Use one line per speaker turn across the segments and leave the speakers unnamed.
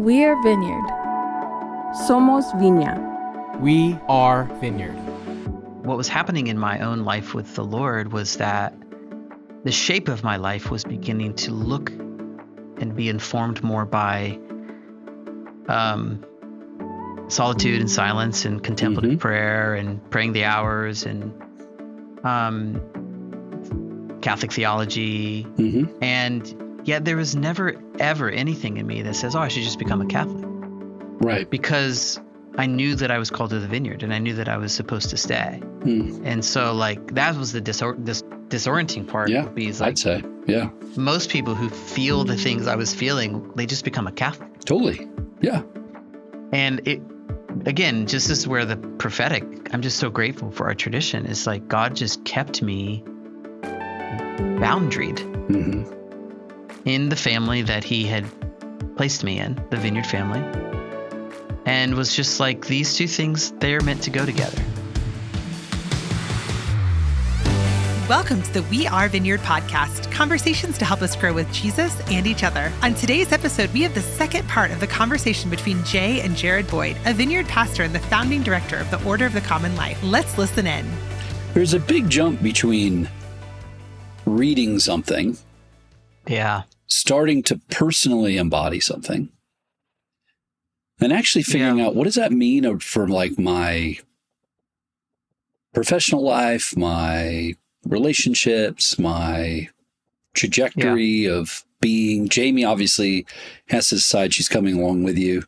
We Are Vineyard.
Somos Viña.
We Are Vineyard.
What was happening in my own life with the Lord was that the shape of my life was beginning to look and be informed more by solitude and silence and contemplative prayer and praying the hours and Catholic theology. And yet there was never, ever anything in me that says, oh, I should just become a Catholic.
Right.
Because I knew that I was called to the vineyard and I knew that I was supposed to stay. And so like that was the disorienting part.
Yeah,
would be like,
I'd say. Yeah.
most people who feel the things I was feeling, they just become a Catholic.
Totally. Yeah.
And it, again, just this is where the prophetic, I'm just so grateful for our tradition. It's like God just kept me boundaried in the family that he had placed me in, the Vineyard family, and was just like, these two things, they're meant to go together.
Welcome to the We Are Vineyard podcast, conversations to help us grow with Jesus and each other. On today's episode, we have the second part of the conversation between Jay and Jared Boyd, a vineyard pastor and the founding director of the Order of the Common Life. Let's listen in.
There's a big jump between reading something, starting to personally embody something, and actually figuring out what does that mean for like my professional life, my relationships, my trajectory of being. Jamie obviously has his side. She's coming along with you.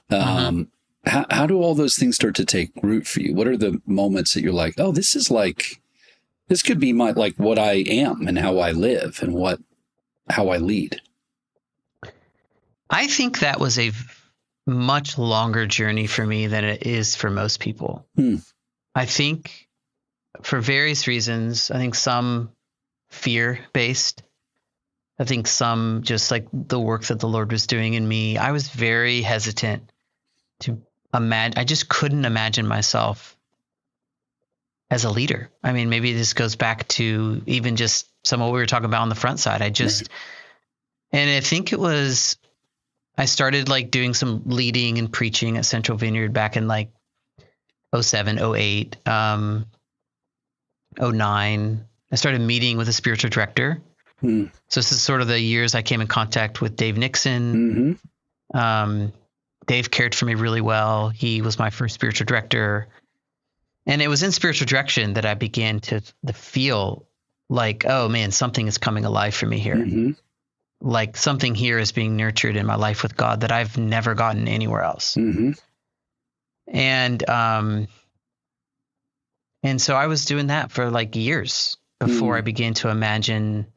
How do all those things start to take root for you? What are the moments that you're like, oh, this could be my, like what I am and how I live and how I lead?
I think that was a much longer journey for me than it is for most people. I think for various reasons, I think some fear-based, I think some just like the work that the Lord was doing in me. I was very hesitant to imagine. I just couldn't imagine myself as a leader. I mean, maybe this goes back to even just some of what we were talking about on the front side. And I think I started like doing some leading and preaching at Central Vineyard back in like 07, 08, 09. I started meeting with a spiritual director. So this is sort of the years I came in contact with Dave Nixon. Dave cared for me really well. He was my first spiritual director. And it was in spiritual direction that I began to feel like, oh man, something is coming alive for me here. Like something here is being nurtured in my life with God that I've never gotten anywhere else. And so I was doing that for like years before I began to imagine,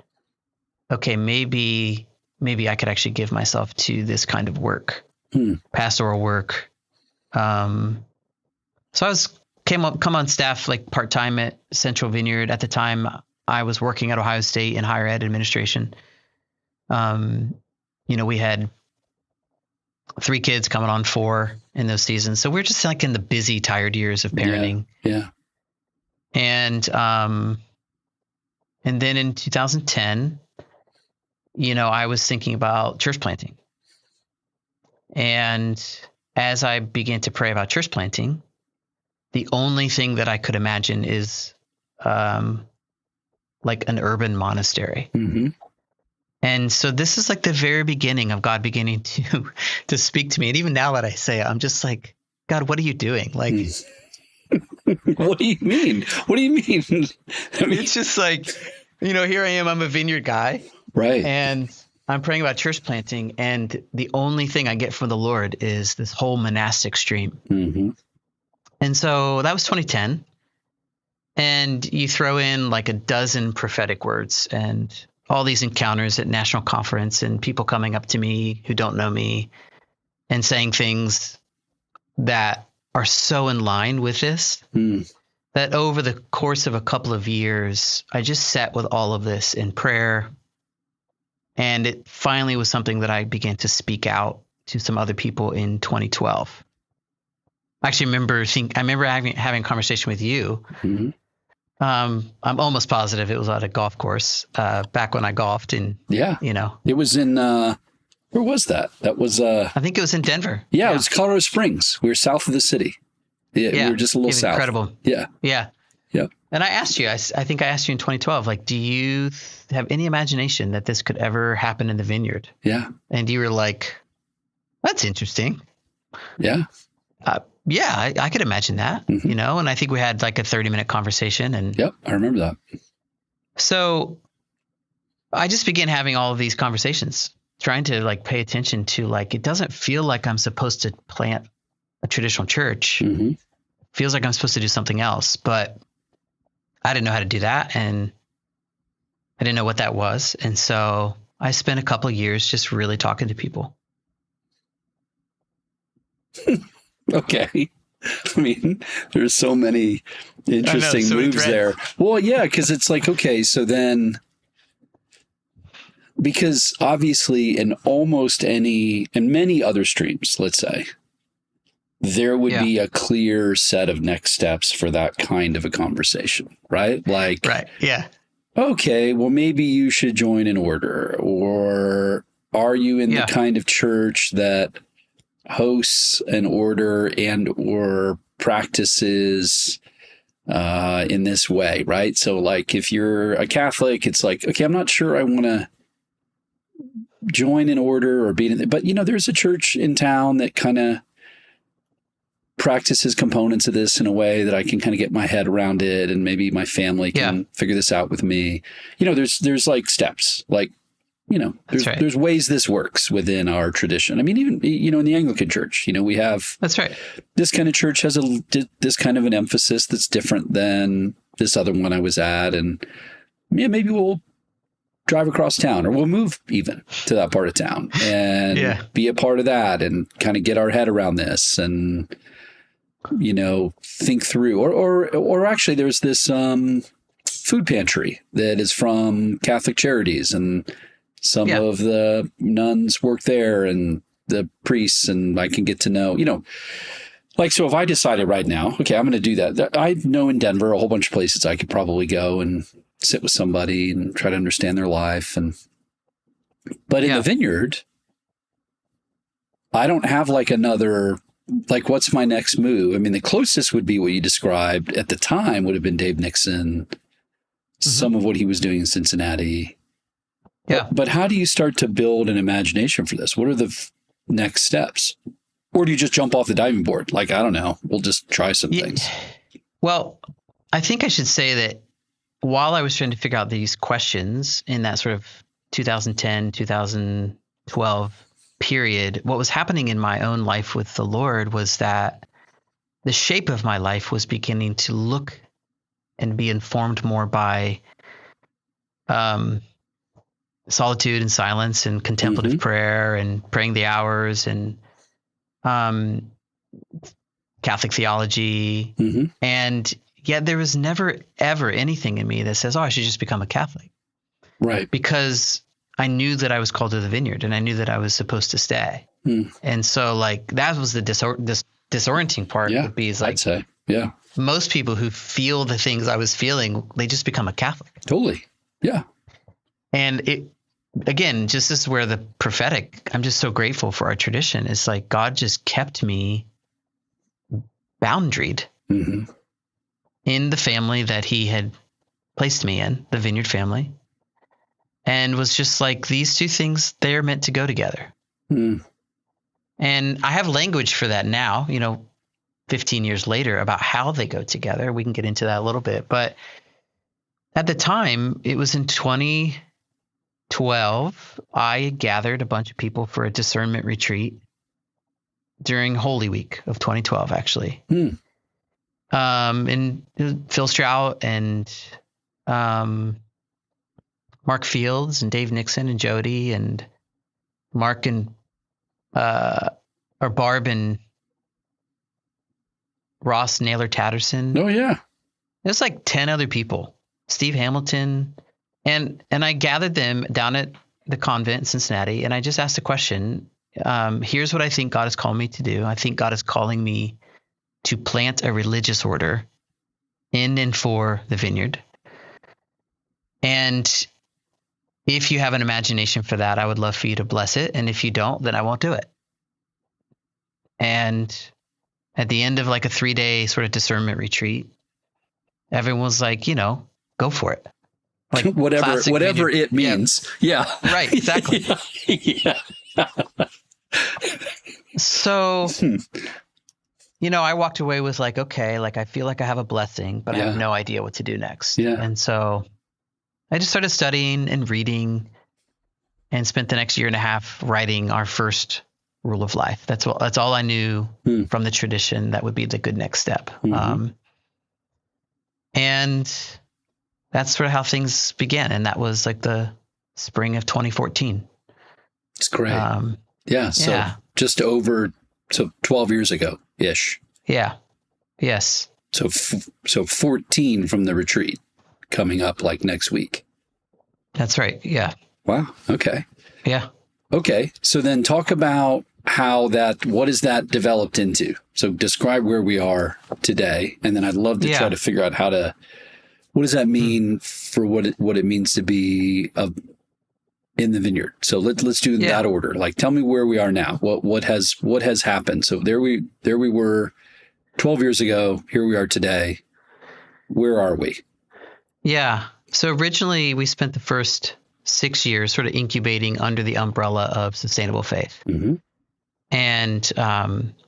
okay, maybe I could actually give myself to this kind of work, pastoral work. So I come on staff like part-time at Central Vineyard. At the time, I was working at Ohio State in higher ed administration. We had 3 kids coming on 4 in those seasons. So we're just like in the busy, tired years of parenting.
Yeah.
And then in 2010, I was thinking about church planting. And as I began to pray about church planting, the only thing that I could imagine is like an urban monastery. And so this is like the very beginning of God beginning to speak to me. And even now that I say it, I'm just like, God, what are you doing? Like,
What do you mean? What do you mean? I mean,
it's just like, here I am, I'm a vineyard guy.
Right.
And I'm praying about church planting. And the only thing I get from the Lord is this whole monastic stream. And so that was 2010. And you throw in like a dozen prophetic words and all these encounters at national conference and people coming up to me who don't know me and saying things that are so in line with this that over the course of a couple of years, I just sat with all of this in prayer. And it finally was something that I began to speak out to some other people in 2012. I actually remember having a conversation with you. I'm almost positive it was at a golf course back when I golfed. And
it was in Where was that? That was
I think it was in Denver.
Yeah, it was Colorado Springs. We were south of the city. Yeah, we were just a little south.
Incredible.
Yeah.
Yeah.
Yeah.
And I asked you, I think I asked you in 2012, like, do you have any imagination that this could ever happen in the vineyard?
Yeah.
And you were like, that's interesting.
Yeah.
I could imagine that, you know, and I think we had like a 30-minute conversation. And
yep, I remember that.
So I just began having all of these conversations, trying to like pay attention to like, it doesn't feel like I'm supposed to plant a traditional church. It feels like I'm supposed to do something else, but I didn't know how to do that. And I didn't know what that was. And so I spent a couple of years just really talking to people.
Okay. I mean, there's so many interesting moves there. Well, yeah, because it's like, okay, so then, because obviously in many other streams, let's say, there would be a clear set of next steps for that kind of a conversation, right? Like,
right. Yeah.
Okay, well, maybe you should join an order, or are you in the kind of church that hosts an order and or practices in this way, right? So like if you're a Catholic, it's like, okay, I'm not sure I want to join an order or be in it, but you know, there's a church in town that kind of practices components of this in a way that I can kind of get my head around it, and maybe my family can figure this out with me. You know, there's like steps, like, you know, there's ways this works within our tradition. I mean, even, you know, in the Anglican Church, you know, we have this kind of church has this kind of an emphasis that's different than this other one I was at. And yeah, maybe we'll drive across town, or we'll move even to that part of town and be a part of that and kind of get our head around this and, you know, think through, or actually there's this food pantry that is from Catholic Charities, and some of the nuns work there and the priests, and I can get to know, you know, like, so if I decided right now, okay, I'm going to do that. I know in Denver, a whole bunch of places I could probably go and sit with somebody and try to understand their life. But in the vineyard, I don't have like another, like, what's my next move? I mean, the closest would be what you described at the time would have been Dave Nixon, some of what he was doing in Cincinnati. Yeah. But how do you start to build an imagination for this? What are the next steps? Or do you just jump off the diving board? Like, I don't know. We'll just try some things.
Well, I think I should say that while I was trying to figure out these questions in that sort of 2010, 2012 period, what was happening in my own life with the Lord was that the shape of my life was beginning to look and be informed more by solitude and silence and contemplative prayer and praying the hours and Catholic theology. And yet there was never, ever anything in me that says, oh, I should just become a Catholic.
Right.
Because I knew that I was called to the vineyard and I knew that I was supposed to stay. And so like, that was the disorienting part would be is like,
I'd say,
most people who feel the things I was feeling, they just become a Catholic.
Totally. Yeah.
And it, again, just this is where the prophetic, I'm just so grateful for our tradition. It's like God just kept me boundaried in the family that he had placed me in, the Vineyard family, and was just like, these two things, they're meant to go together. And I have language for that now, you know, 15 years later, about how they go together. We can get into that a little bit. But at the time, it was in 2012, I gathered a bunch of people for a discernment retreat during Holy Week of 2012, actually. And Phil Strout and Mark Fields and Dave Nixon and Jody and Mark and or Barb and Ross Naylor Tatterson.
Oh yeah.
There's like 10 other people. Steve Hamilton. And I gathered them down at the convent in Cincinnati, and I just asked a question. Here's what I think God has called me to do. I think God is calling me to plant a religious order in and for the vineyard. And if you have an imagination for that, I would love for you to bless it. And if you don't, then I won't do it. And at the end of like a 3-day sort of discernment retreat, everyone was like, go for it. Like
whatever it means. Yeah.
Right. Exactly.
Yeah.
So, I walked away with like, okay, like I feel like I have a blessing, but I have no idea what to do next.
Yeah.
And so I just started studying and reading and spent the next 1.5 years writing our first rule of life. That's all I knew from the tradition that would be the good next step.
Mm-hmm.
And that's sort of how things began. And that was like the spring of 2014.
It's great. So just over 12 years ago-ish.
Yeah. Yes.
So 14 from the retreat coming up like next week.
That's right. Yeah.
Wow. Okay.
Yeah.
Okay. So then talk about what is that developed into? So describe where we are today. And then I'd love to try to figure out what does that mean for what it means to be in the vineyard? So let's do that order. Like, tell me where we are now. What has happened? So there we were 12 years ago. Here we are today. Where are we?
Yeah. So originally we spent the first 6 years sort of incubating under the umbrella of sustainable faith, and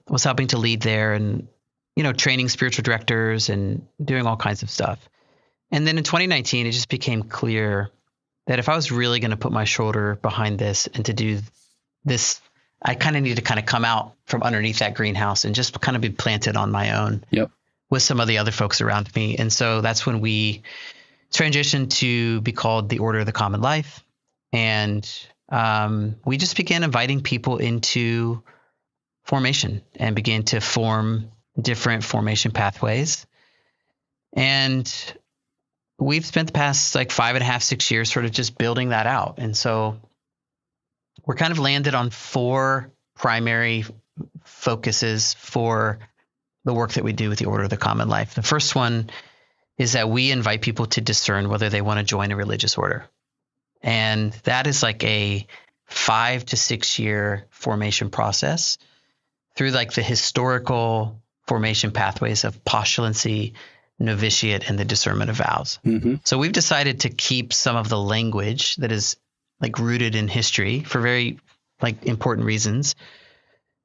was helping to lead there, and training spiritual directors and doing all kinds of stuff. And then in 2019, it just became clear that if I was really going to put my shoulder behind this and to do this, I kind of need to kind of come out from underneath that greenhouse and just kind of be planted on my own with some of the other folks around me. And so that's when we transitioned to be called the Order of the Common Life. And we just began inviting people into formation and began to form different formation pathways. And we've spent the past like 5.5, 6 years sort of just building that out. And so we're kind of landed on 4 primary focuses for the work that we do with the Order of the Common Life. The first one is that we invite people to discern whether they want to join a religious order. And that is like a 5 to 6 year formation process through like the historical formation pathways of postulancy, novitiate, and the discernment of vows. So we've decided to keep some of the language that is like rooted in history for very like important reasons.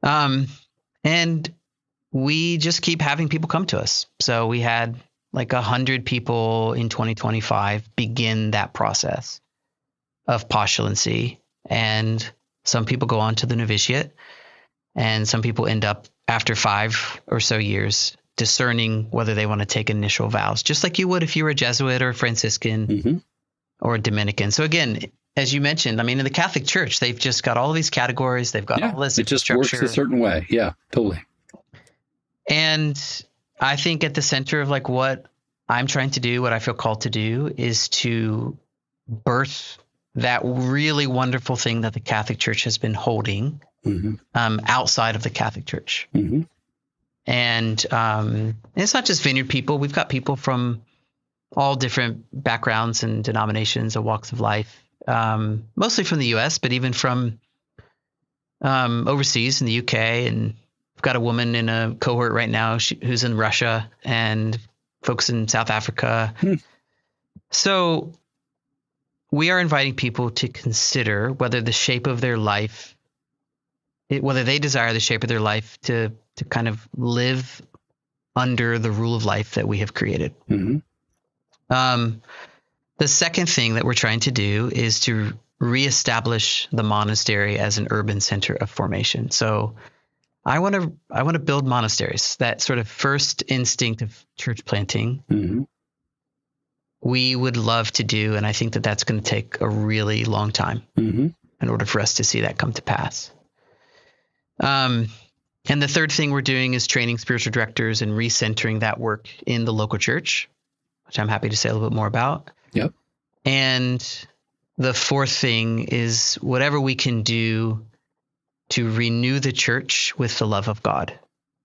And we just keep having people come to us. So we had like 100 people in 2025 begin that process of postulancy. And some people go on to the novitiate, and some people end up after 5 or so years discerning whether they want to take initial vows, just like you would if you were a Jesuit or a Franciscan or a Dominican. So again, as you mentioned, I mean, in the Catholic Church, they've just got all these categories. They've got all this
it just works a certain way. Yeah, totally.
And I think at the center of like what I'm trying to do, what I feel called to do, is to birth that really wonderful thing that the Catholic Church has been holding outside of the Catholic Church. And it's not just Vineyard people. We've got people from all different backgrounds and denominations and walks of life, mostly from the U.S., but even from overseas in the UK. And we've got a woman in a cohort right now who's in Russia, and folks in South Africa. So we are inviting people to consider whether the shape of their life, whether they desire the shape of their life to kind of live under the rule of life that we have created. The second thing that we're trying to do is to reestablish the monastery as an urban center of formation. So I want to build monasteries. That sort of first instinct of church planting, we would love to do, and I think that that's going to take a really long time in order for us to see that come to pass. And the third thing we're doing is training spiritual directors and recentering that work in the local church, which I'm happy to say a little bit more about.
Yep.
And the fourth thing is whatever we can do to renew the church with the love of God.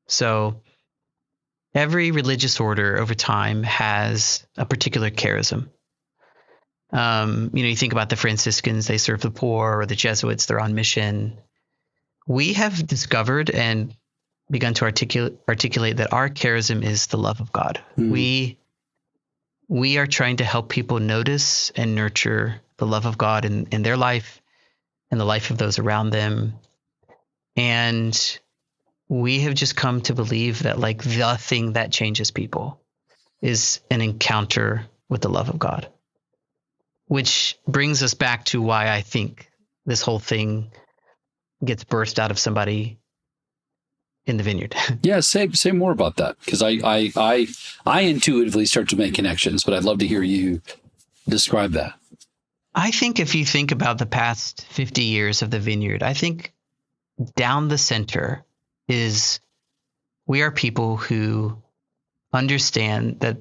So every religious order over time has a particular charism. You think about the Franciscans, they serve the poor, or the Jesuits, they're on mission. We have discovered and begun to articulate that our charism is the love of God. We are trying to help people notice and nurture the love of God in their life and the life of those around them. And we have just come to believe that like the thing that changes people is an encounter with the love of God, which brings us back to why I think this whole thing gets birthed out of somebody in the vineyard.
Yeah, say more about that, because I intuitively start to make connections, but I'd love to hear you describe that.
I think if you think about the past 50 years of the vineyard, I think down the center is we are people who understand that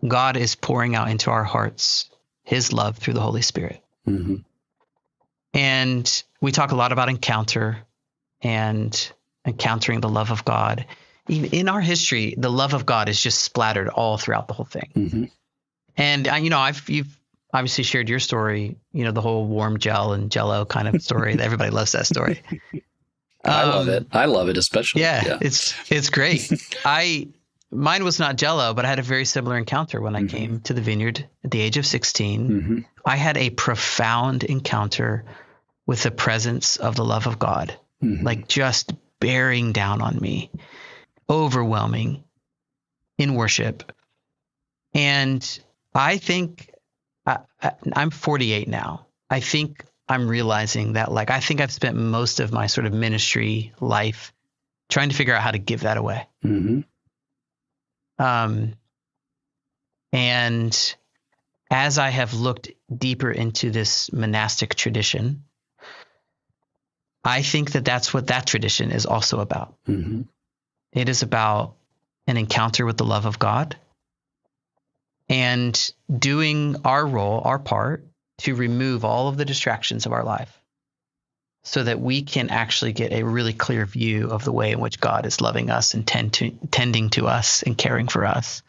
God is pouring out into our hearts his love through the Holy Spirit.
Mm-hmm.
And we talk a lot about encounter and encountering the love of God. In our history, the love of God is just splattered all throughout the whole thing.
Mm-hmm.
And you've obviously shared your story, the whole warm gel and jello kind of story. Everybody loves that story.
I love it. I love it especially.
Yeah. It's great. Mine was not jello, but I had a very similar encounter when I came to the vineyard at the age of 16.
Mm-hmm.
I had a profound encounter with the presence of the love of God, like just bearing down on me, overwhelming in worship. And I think I'm 48 now. I think I'm realizing that I think I've spent most of my sort of ministry life trying to figure out how to give that away.
Mm-hmm.
And as I have looked deeper into this monastic tradition, I think that that's what that tradition is also about.
Mm-hmm.
It is about an encounter with the love of God and doing our role, our part, to remove all of the distractions of our life so that we can actually get a really clear view of the way in which God is loving us and tending to us and caring for us,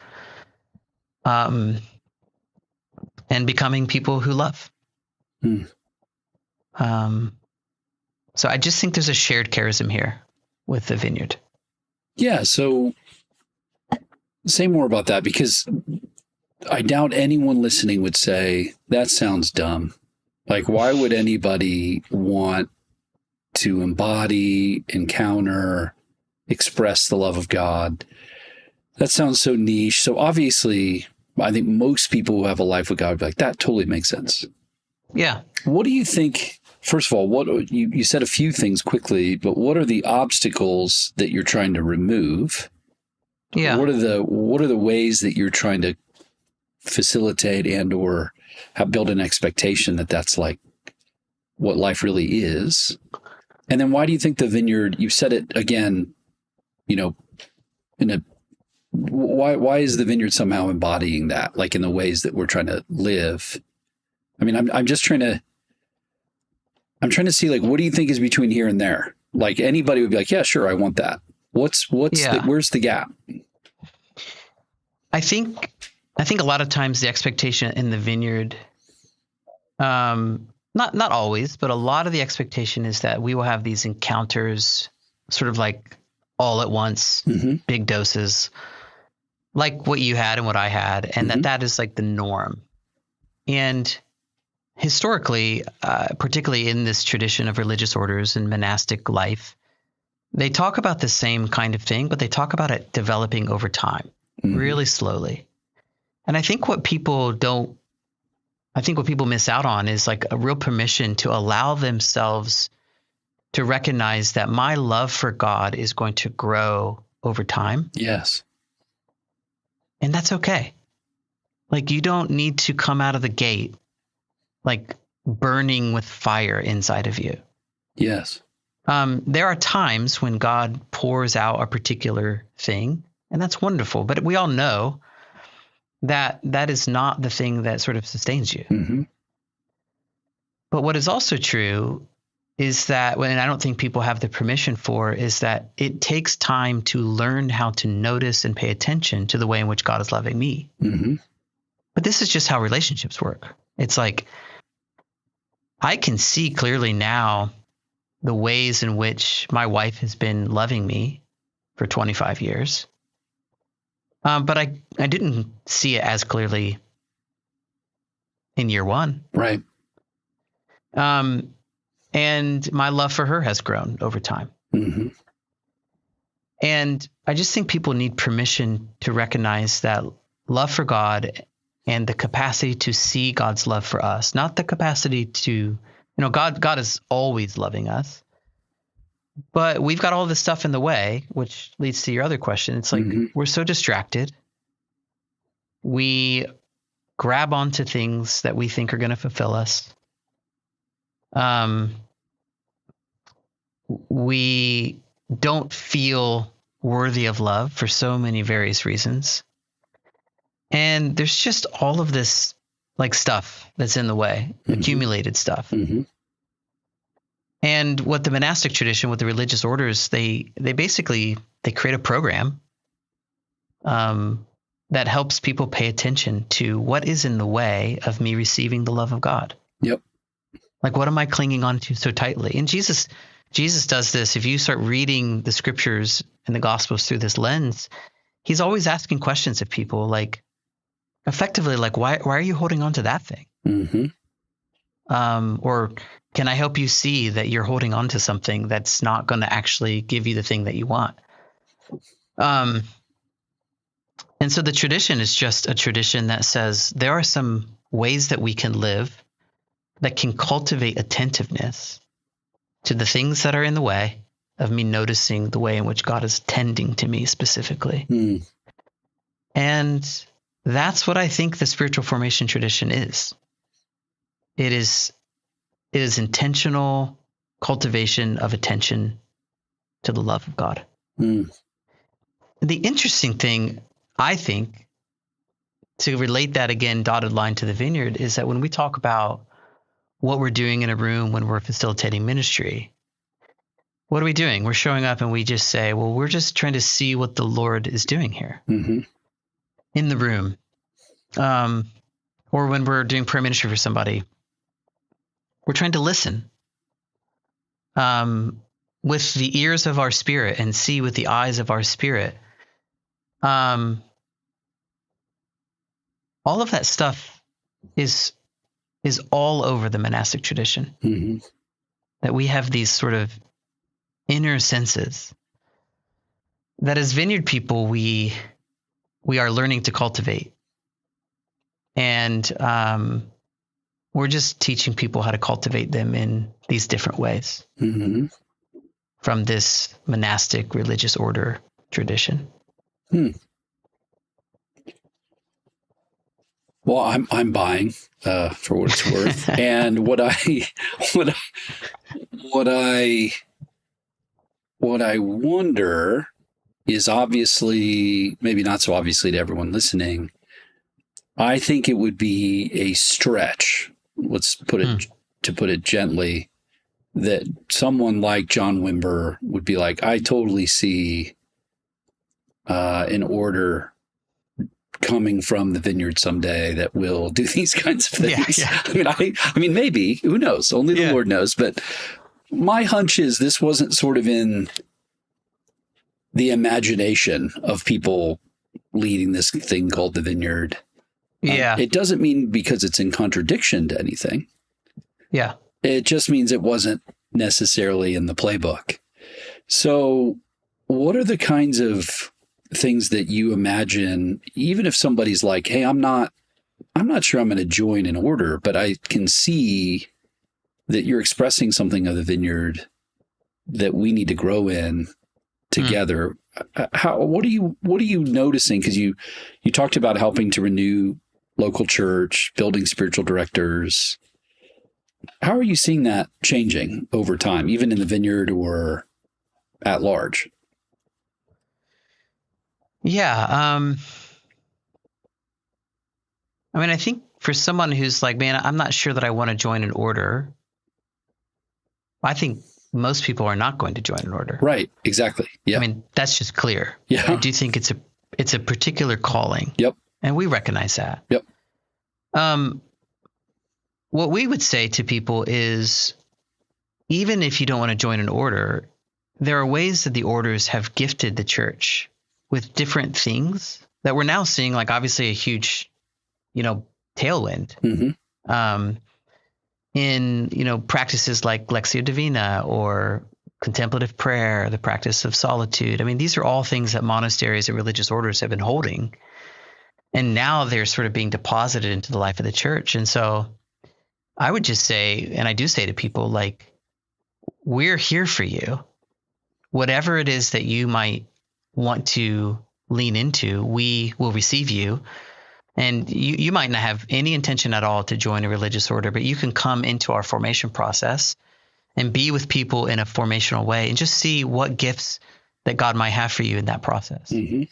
and becoming people who love. So I just think there's a shared charism here with the vineyard.
Yeah. So say more about that, because I doubt anyone listening would say, that sounds dumb. Like, why would anybody want to embody, encounter, express the love of God? That sounds so niche. So obviously, I think most people who have a life with God would be like, that totally makes sense.
Yeah.
What do you think? First of all, what you said a few things quickly, but what are the obstacles that you're trying to remove?
Yeah.
What are the ways that you're trying to facilitate and or build an expectation that that's like what life really is? And then why do you think the vineyard, you said it again, why is the vineyard somehow embodying that, like in the ways that we're trying to live? I mean, I'm just trying to see, like, what do you think is between here and there? Like, anybody would be like, yeah, sure, I want that. Where's the gap?
I think a lot of times the expectation in the vineyard, not always, but a lot of the expectation is that we will have these encounters sort of like all at once, big doses, like what you had and what I had, and that is like the norm. And historically, particularly in this tradition of religious orders and monastic life, they talk about the same kind of thing, but they talk about it developing over time, really slowly. And I think what people miss out on is like a real permission to allow themselves to recognize that my love for God is going to grow over time.
Yes.
And that's okay. Like, you don't need to come out of the gate like burning with fire inside of you.
Yes.
There are times when God pours out a particular thing, and that's wonderful. But we all know that is not the thing that sort of sustains you.
Mm-hmm.
But what is also true is that, and I don't think people have the permission for, is that it takes time to learn how to notice and pay attention to the way in which God is loving me.
Mm-hmm.
But this is just how relationships work. It's like, I can see clearly now the ways in which my wife has been loving me for 25 years. But I didn't see it as clearly in year one.
Right.
And my love for her has grown over time.
Mm-hmm.
And I just think people need permission to recognize that love for God and the capacity to see God's love for us, not the capacity to, God is always loving us, but we've got all this stuff in the way, which leads to your other question. It's like, we're so distracted. We grab onto things that we think are going to fulfill us. We don't feel worthy of love for so many various reasons. And there's just all of this like stuff that's in the way, accumulated stuff.
Mm-hmm.
And what the monastic tradition, what the religious orders, they create a program that helps people pay attention to what is in the way of me receiving the love of God.
Yep.
Like, what am I clinging on to so tightly? And Jesus does this. If you start reading the scriptures and the gospels through this lens, he's always asking questions of people, like, effectively, like, why are you holding on to that thing?
Mm-hmm.
Or can I help you see that you're holding on to something that's not going to actually give you the thing that you want? And so the tradition is just a tradition that says there are some ways that we can live that can cultivate attentiveness to the things that are in the way of me noticing the way in which God is tending to me specifically.
Mm.
And that's what I think the spiritual formation tradition is. It is intentional cultivation of attention to the love of God.
Mm.
The interesting thing, I think, to relate that again, dotted line to the vineyard, is that when we talk about what we're doing in a room when we're facilitating ministry, what are we doing? We're showing up and we just say, well, we're just trying to see what the Lord is doing here in the room. Or when we're doing prayer ministry for somebody, we're trying to listen with the ears of our spirit and see with the eyes of our spirit. All of that stuff is all over the monastic tradition. That we have these sort of inner senses that as vineyard people we are learning to cultivate. And we're just teaching people how to cultivate them in these different ways from this monastic religious order tradition.
Well, I'm buying for what it's worth, and what I wonder is, obviously, maybe not so obviously to everyone listening, I think it would be a stretch. Let's put it gently, that someone like John Wimber would be like, I totally see an order coming from the vineyard someday that will do these kinds of things.
Yeah.
I mean, maybe, who knows? Only the Lord knows. But my hunch is this wasn't sort of in the imagination of people leading this thing called the vineyard.
Yeah.
It doesn't mean because it's in contradiction to anything.
Yeah.
It just means it wasn't necessarily in the playbook. So what are the kinds of things that you imagine, even if somebody's like, hey, I'm not sure I'm going to join an order, but I can see that you're expressing something of the vineyard that we need to grow in together. What are you noticing? Because you talked about helping to renew local church, building spiritual directors. How are you seeing that changing over time, even in the vineyard or at large?
Yeah. I think for someone who's like, man, I'm not sure that I want to join an order, I think most people are not going to join an order.
Right. Exactly. Yeah.
That's just clear.
Yeah.
I do think it's a particular calling.
Yep.
And we recognize that.
Yep.
What we would say to people is, even if you don't want to join an order, there are ways that the orders have gifted the church with different things that we're now seeing, like obviously a huge, tailwind. In, practices like Lectio Divina or contemplative prayer, the practice of solitude. I mean, these are all things that monasteries and religious orders have been holding. And now they're sort of being deposited into the life of the church. And so I would just say, and I do say to people, like, we're here for you. Whatever it is that you might want to lean into, we will receive you. And you might not have any intention at all to join a religious order, but you can come into our formation process and be with people in a formational way and just see what gifts that God might have for you in that process. And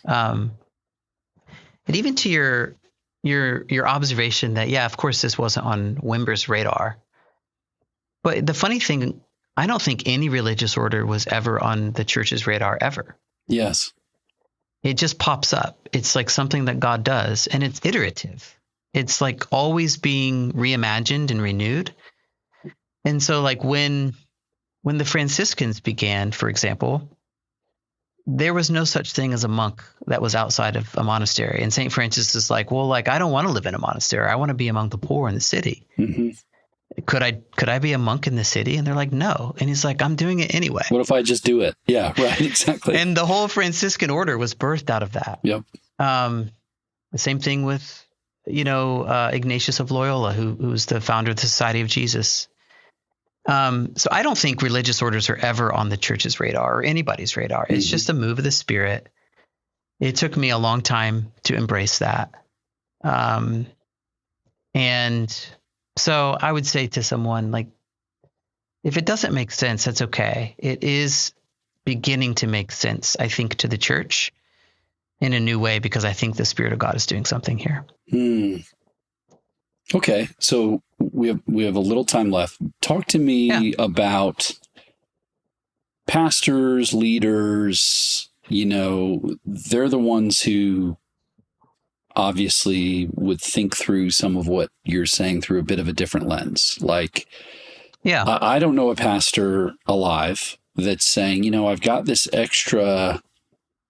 even to your observation that, yeah, of course, this wasn't on Wimber's radar. But the funny thing, I don't think any religious order was ever on the church's radar ever.
Yes.
It just pops up. It's like something that God does, and it's iterative. It's like always being reimagined and renewed. And so like when the Franciscans began, for example, there was no such thing as a monk that was outside of a monastery. And St. Francis is like, well, like, I don't want to live in a monastery. I want to be among the poor in the city. Could I be a monk in the city? And they're like, no. And he's like, I'm doing it anyway.
What if I just do it? Yeah, right. Exactly.
And the whole Franciscan order was birthed out of that.
Yep.
The same thing with, Ignatius of Loyola, who's the founder of the Society of Jesus. So I don't think religious orders are ever on the church's radar or anybody's radar. It's just a move of the Spirit. It took me a long time to embrace that. And so I would say to someone, like, if it doesn't make sense, that's okay. It is beginning to make sense, I think, to the church in a new way, because I think the Spirit of God is doing something here.
Okay, so we have a little time left. Talk to me about pastors, leaders. They're the ones who obviously would think through some of what you're saying through a bit of a different lens. Like, I don't know a pastor alive that's saying, I've got this extra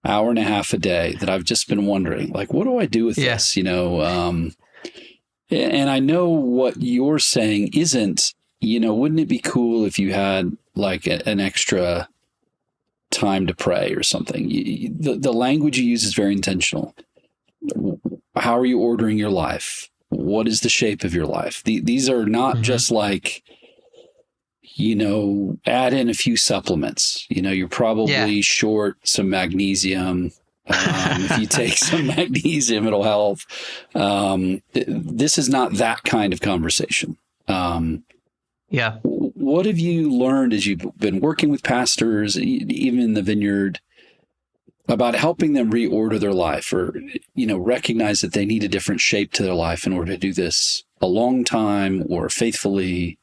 hour and a half a day that I've just been wondering, like, what do I do with this? And I know what you're saying isn't, wouldn't it be cool if you had like an extra time to pray or something? The language you use is very intentional. How are you ordering your life? What is the shape of your life? These are not just like, add in a few supplements. You're probably short some magnesium. If you take some magnesium, it'll help. This is not that kind of conversation. What have you learned as you've been working with pastors, even in the vineyard, about helping them reorder their life, or, recognize that they need a different shape to their life in order to do this a long time or faithfully,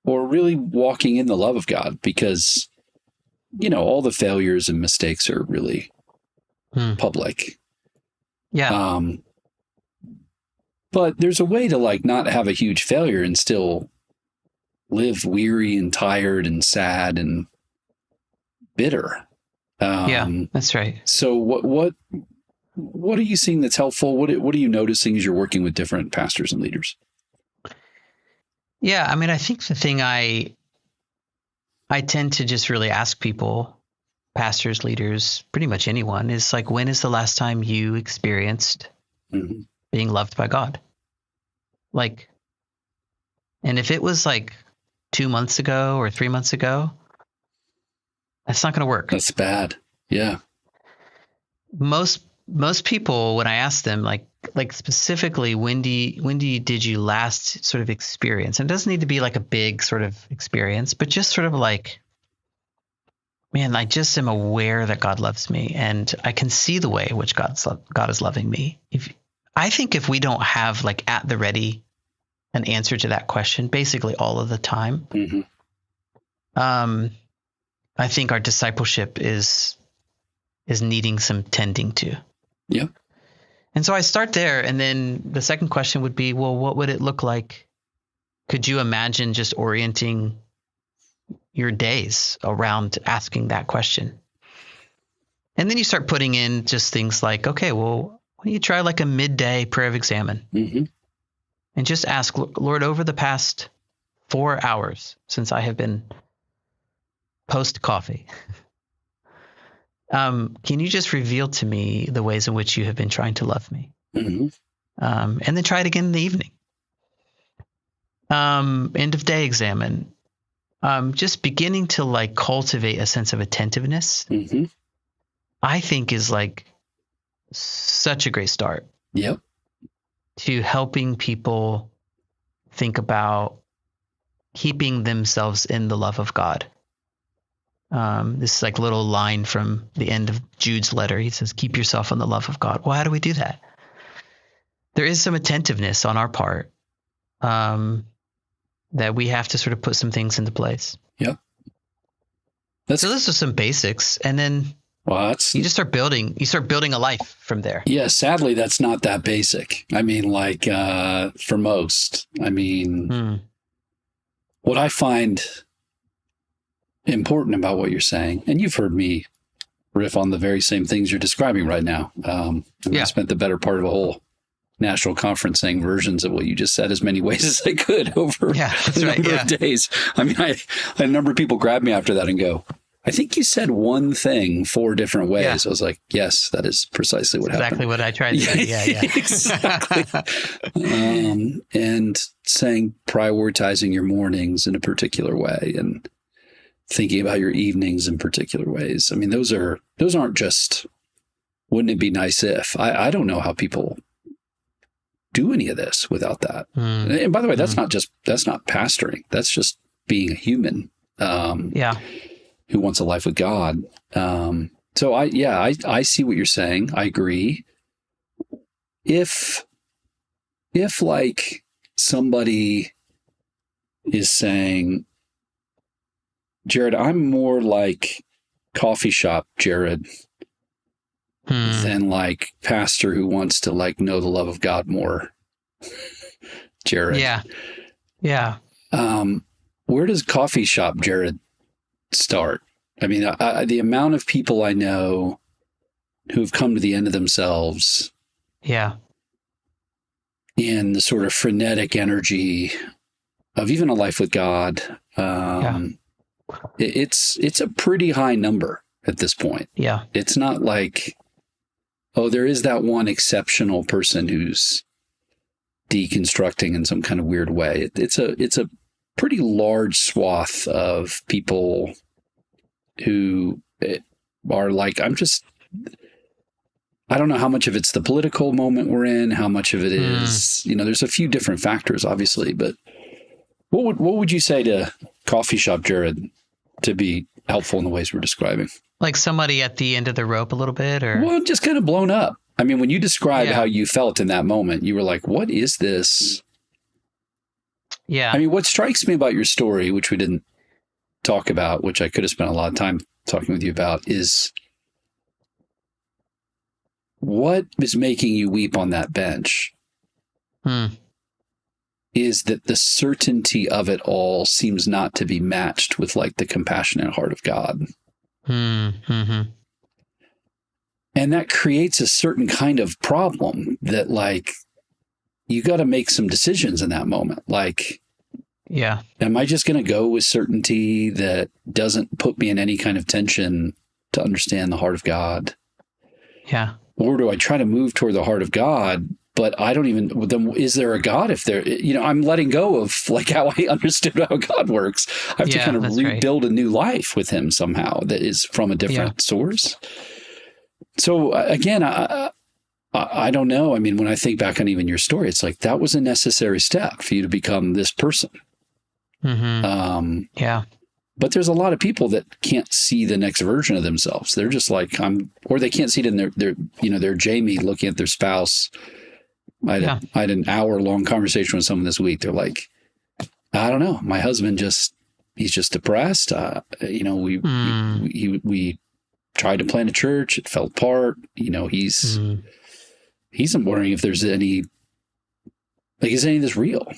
or really walking in the love of God? Because, all the failures and mistakes are really public. But there's a way to like not have a huge failure and still live weary and tired and sad and bitter.
That's right.
So what are you seeing that's helpful? What are you noticing as you're working with different pastors and leaders?
Yeah, I mean, I think the thing I tend to just really ask people, pastors, leaders, pretty much anyone, is like, when is the last time you experienced being loved by God? Like, and if it was like 2 months ago or 3 months ago, that's not going to work.
That's bad. Yeah.
Most people, when I ask them, like specifically, when did you last sort of experience? And it doesn't need to be like a big sort of experience, but just sort of like, man, I just am aware that God loves me, and I can see the way in which God is loving me. I think if we don't have like at the ready an answer to that question, basically all of the time, I think our discipleship is needing some tending to.
Yeah.
And so I start there. And then the second question would be, well, what would it look like? Could you imagine just orienting your days around asking that question? And then you start putting in just things like, okay, well, why don't you try like a midday prayer of examine?
Mm-hmm.
And just ask, Lord, over the past 4 hours since I have been post-coffee, can you just reveal to me the ways in which you have been trying to love me?
Mm-hmm.
And then try it again in the evening. End of day examine. Just beginning to like cultivate a sense of attentiveness,
Mm-hmm.
I think is like such a great start.
Yep.
To helping people think about keeping themselves in the love of God. This like little line from the end of Jude's letter. He says, keep yourself in the love of God. Well, how do we do that? There is some attentiveness on our part that we have to sort of put some things into place.
Yep.
So those are some basics. And then you just start building. You start building a life from there.
Yeah, sadly, that's not that basic. I mean, like for most, what I find important about what you're saying, and you've heard me riff on the very same things you're describing right now. I spent the better part of a whole national conference saying versions of what you just said as many ways as I could over a number of days. I mean, I had a number of people grab me after that and go, I think you said one thing 4 different ways. Yeah. I was like, yes, that is precisely what happened.
Exactly what I tried to say. Yeah.
Exactly. And saying prioritizing your mornings in a particular way and thinking about your evenings in particular ways. I mean, those aren't just, wouldn't it be nice if? I don't know how people do any of this without that. And by the way, that's not pastoring. That's just being a human. Who wants a life with God. So I see what you're saying. I agree. If like somebody is saying, Jared, I'm more like coffee shop Jared than like pastor who wants to like know the love of God more, Jared.
Yeah.
Where does coffee shop Jared start? I mean, the amount of people I know who have come to the end of themselves in the sort of frenetic energy of even a life with God, it's a pretty high number at this point. Yeah. It's not like, oh, there is that one exceptional person who's deconstructing in some kind of weird way. It's a pretty large swath of people who are like, I don't know how much of it's the political moment we're in, how much of it is, there's a few different factors, obviously, but what would you say to coffee shop Jared to be helpful in the ways we're describing? Like somebody at the end of the rope a little bit, or? Well, just kind of blown up. I mean, when you described how you felt in that moment, you were like, what is this? Yeah. I mean, what strikes me about your story, which we didn't talk about, which I could have spent a lot of time talking with you about, is what is making you weep on that bench is that the certainty of it all seems not to be matched with like the compassionate heart of God. Mm-hmm. And that creates a certain kind of problem that like, you got to make some decisions in that moment. Like, am I just going to go with certainty that doesn't put me in any kind of tension to understand the heart of God? Yeah. Or do I try to move toward the heart of God, but I don't even, then is there a God if there, I'm letting go of like how I understood how God works. I have to kind of rebuild a new life with him somehow that is from a different source. So again, I don't know. I mean, when I think back on even your story, it's like that was a necessary step for you to become this person. Mm-hmm. But there's a lot of people that can't see the next version of themselves. They're just like, or they can't see it in their Jamie looking at their spouse. I had an hour-long conversation with someone this week. They're like, I don't know. My husband he's just depressed. We tried to plant a church. It fell apart. He's he's wondering if there's any, like, is any of this real?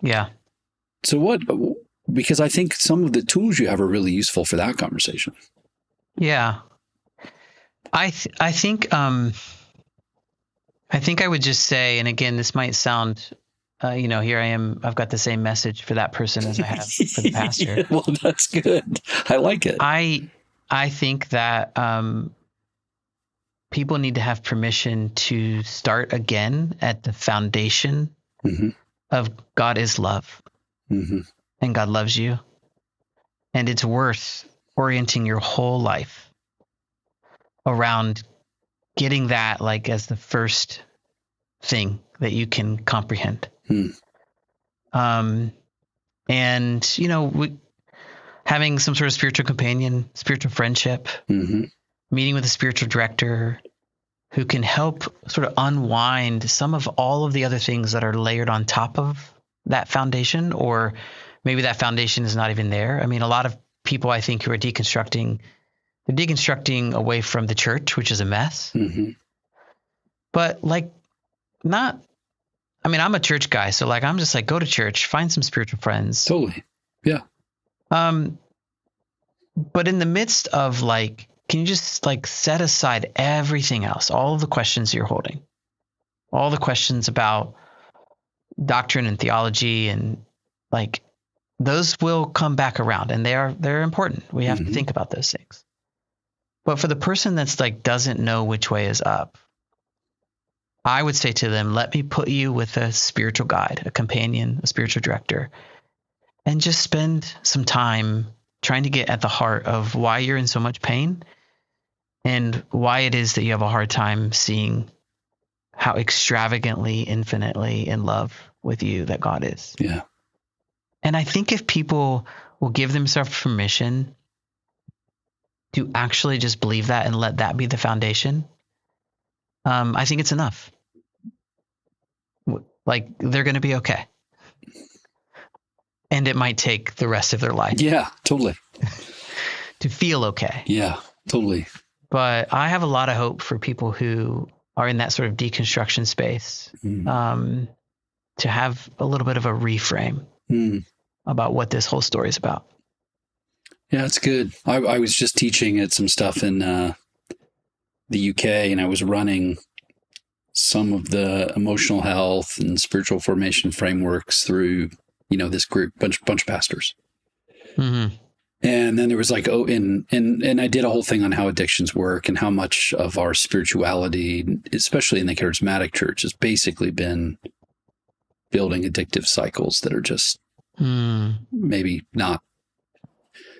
Yeah.
So because I think some of the tools you have are really useful for that conversation.
Yeah. I think I would just say, and again, this might sound, here I am, I've got the same message for that person as I have for the pastor.
Yeah, well, that's good. I like it.
I think that people need to have permission to start again at the foundation of God is love, and God loves you. And it's worth orienting your whole life around getting that, like, as the first thing that you can comprehend. And, having some sort of spiritual companion, spiritual friendship, meeting with a spiritual director who can help sort of unwind some of all of the other things that are layered on top of that foundation, or maybe that foundation is not even there. I mean, a lot of people, I think, who are deconstructing, they're deconstructing away from the church, which is a mess. But I'm a church guy, so like, I'm just like, go to church, find some spiritual friends.
Totally. Yeah.
But in the midst of, like, can you just, like, set aside everything else, all of the questions you're holding, all the questions about doctrine and theology, and, like, those will come back around, and they're important. We have to think about those things. But for the person that's, like, doesn't know which way is up, I would say to them, let me put you with a spiritual guide, a companion, a spiritual director, and just spend some time trying to get at the heart of why you're in so much pain and why it is that you have a hard time seeing how extravagantly, infinitely in love with you that God is.
Yeah.
And I think if people will give themselves permission to actually just believe that and let that be the foundation, I think it's enough. Like, they're going to be okay. And it might take the rest of their life.
Yeah, totally.
To feel okay.
Yeah, totally.
But I have a lot of hope for people who are in that sort of deconstruction space, to have a little bit of a reframe about what this whole story is about.
Yeah, it's good. I was just teaching at some stuff in the UK, and I was running some of the emotional health and spiritual formation frameworks through, this group, bunch of pastors. And then there was like, and I did a whole thing on how addictions work and how much of our spirituality, especially in the charismatic church, has basically been building addictive cycles that are just maybe not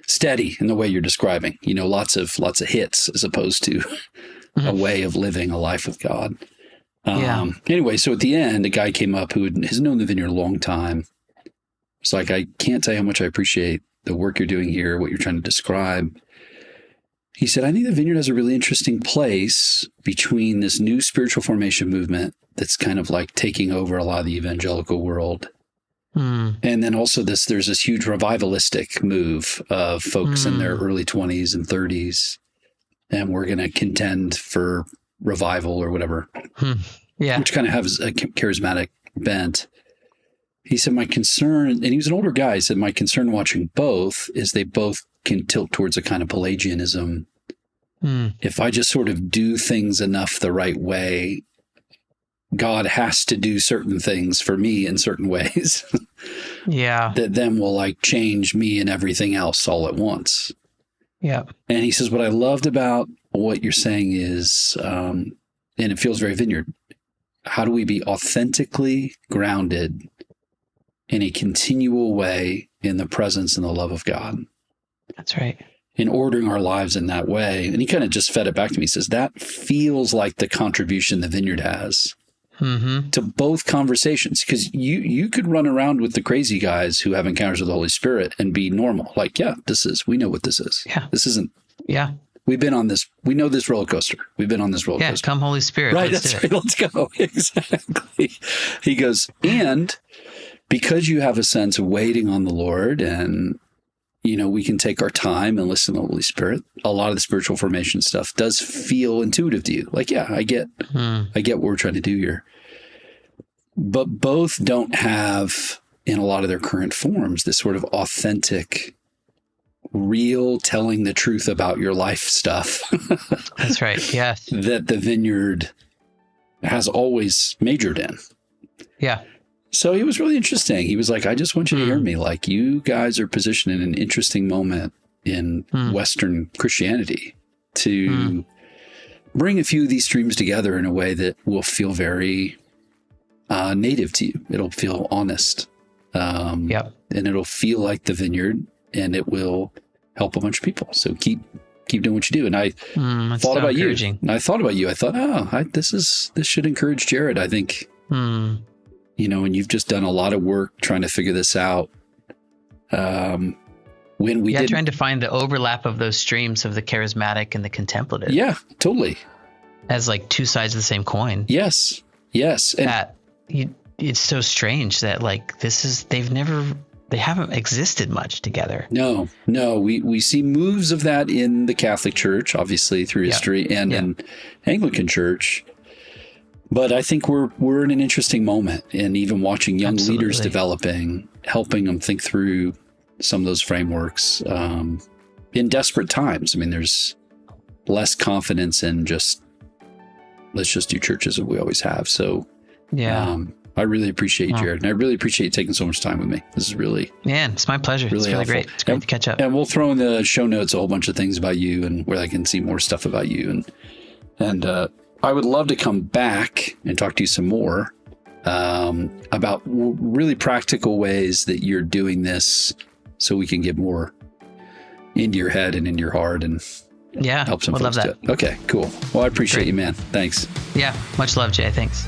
steady in the way you're describing, lots of hits as opposed to a way of living a life with God. Anyway, so at the end, a guy came up who has known the Vineyard a long time. It's like, I can't tell you how much I appreciate the work you're doing here, what you're trying to describe. He said, I think the Vineyard has a really interesting place between this new spiritual formation movement that's kind of like taking over a lot of the evangelical world. And then also there's this huge revivalistic move of folks in their early 20s and 30s. And we're going to contend for revival or whatever, which kind of has a charismatic bent. He said, my concern, and he was an older guy, he said, my concern watching both is they both can tilt towards a kind of Pelagianism. If I just sort of do things enough the right way, God has to do certain things for me in certain ways. That then will like change me and everything else all at once. And he says, what I loved about what you're saying is, and it feels very Vineyard, how do we be authentically grounded in a continual way in the presence and the love of God?
That's right.
In ordering our lives in that way. And he kind of just fed it back to me. He says, that feels like the contribution the Vineyard has to both conversations. Because you could run around with the crazy guys who have encounters with the Holy Spirit and be normal. Like, we know what this is. This isn't. We've been on this. We know this roller coaster. We've been on this roller coaster.
Come Holy Spirit.
Right. That's right. Let's go. Exactly. He goes, and because you have a sense of waiting on the Lord and we can take our time and listen to the Holy Spirit. A lot of the spiritual formation stuff does feel intuitive to you. Like, yeah, I get what we're trying to do here. But both don't have, in a lot of their current forms, this sort of authentic, real telling the truth about your life stuff.
That's right. Yes.
That the Vineyard has always majored in.
Yeah.
So he was really interesting. He was like, I just want you to hear me. Like, you guys are positioned in an interesting moment in Western Christianity to bring a few of these streams together in a way that will feel very native to you. It'll feel honest. And it'll feel like the Vineyard, and it will help a bunch of people. So keep doing what you do. And I thought about you. And I thought, this should encourage Jared. I think, and you've just done a lot of work trying to figure this out. Trying to find the overlap of those streams of the charismatic and the contemplative. Yeah, totally. As like two sides of the same coin. Yes. And it's so strange that like they haven't existed much together. No. We see moves of that in the Catholic Church, obviously through history, and in Anglican Church. But I think we're in an interesting moment, and even watching young leaders developing, helping them think through some of those frameworks in desperate times. I mean, there's less confidence in let's just do church as we always have. So I really appreciate you, Jared, and I really appreciate you taking so much time with me. This is really... Man, it's my pleasure. It's really great. It's great to catch up. And we'll throw in the show notes a whole bunch of things about you and where I can see more stuff about you. And I would love to come back and talk to you some more about really practical ways that you're doing this so we can get more into your head and into your heart and help some folks do it. Okay, cool. Well, I appreciate you, man. Thanks. Yeah, much love, Jay. Thanks.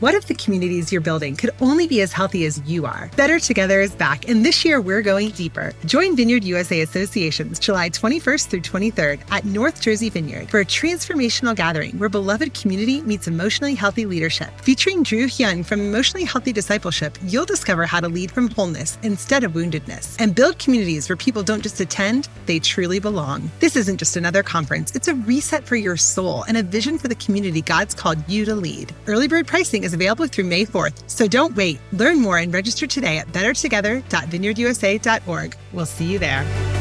What if the communities you're building could only be as healthy as you are? Better Together is back, and this year we're going deeper. Join Vineyard USA Associations July 21st through 23rd at North Jersey Vineyard for a transformational gathering where beloved community meets emotionally healthy leadership. Featuring Drew Hyun from Emotionally Healthy Discipleship, you'll discover how to lead from wholeness instead of woundedness and build communities where people don't just attend, they truly belong. This isn't just another conference. It's a reset for your soul and a vision for the community God's called you to lead. Early bird pricing is available through May 4th, so don't wait. Learn more and register today at bettertogether.vineyardusa.org. We'll see you there.